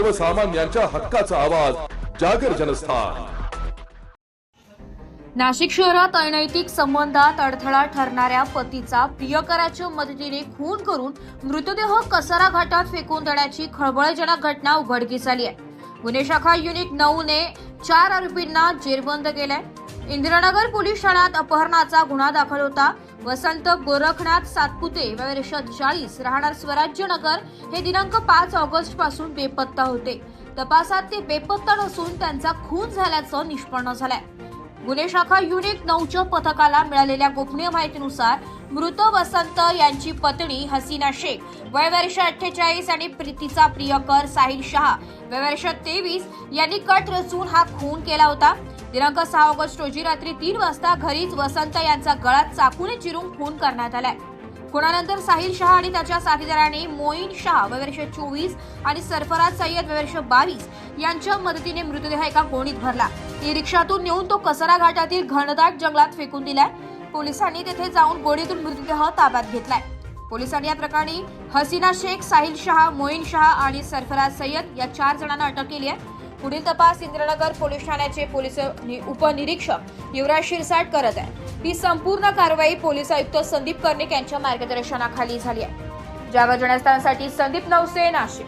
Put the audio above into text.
सर्वसामान्यांच्या हक्काचा आवाज जागर जनस्थान। नाशिक शहरात अनैतिक संबंधात अडथळा ठरणाऱ्या पतीचा प्रियकराच्या मदतीने खून करून मृतदेह कसारा घाटात फेकून देण्याची खळबळजनक घटना उघडकीस आली आहे। गुन्हे शाखा युनिट 9 ने 4 आरोपींना जेरबंद केलाय। इंदिरानगर पोलीस ठाण्यात अपहरणाचा गुन्हा दाखल होता। वसंत गोरखनाथ सातपुते वर्ष 40 राहणार स्वराज्यनगर हे दिनांक 5 ऑगस्ट पासून बेपत्ता होते। तपासात ते बेपत्ता नसून त्यांचा खून झाल्याचं निष्पन्न झालंय। गुन्हे शाखा युनिट 9च्या पथकाला मिळालेल्या गोपनीय माहितीनुसार मृत वसंत यांची पत्नी हसीना शेख वय वर्ष 48 आणि तिचा प्रियकर साहिल शहा वय वर्ष 23 यांनी कट रचून हा खून केला होता। दिनांक 6 ऑगस्ट रोजी रात्री 3 वाजता घरीच वसंत यांचा गळा चाकूने चिरून खून करण्यात आलाय। खुनानंतर साहिल शहा आणि त्याच्या साथीदारांनी मोईन शहा वय वर्ष 24 आणि सरफराज सय्यद वय वर्ष 22 यांच्या मदतीने मृतदेह एका गोणीत भरला। ई रिक्षातून नेऊन तो कसारा घाटातील घनदाट जंगलात फेकून दिलाय। पोलिसांनी तेथे जाऊन गोणीतून मृतदेह ताब्यात घेतलाय। पोलिसांनी या प्रकरणी हसीना शेख, साहिल शहा, मोईन शहा आणि सरफराज सय्यद या 4 जणांना अटक केली आहे। पुढील तपास इंदिरानगर पोलीस ठाण्याचे पोलीस उपनिरीक्षक युवराज शिरसाट करत आहे। ही संपूर्ण कारवाई पोलीस आयुक्त संदीप कर्णिक यांच्या मार्गदर्शनाखाली झाली आहे। जागर जनस्थानसाठी संदीप नवसे, नाशिक।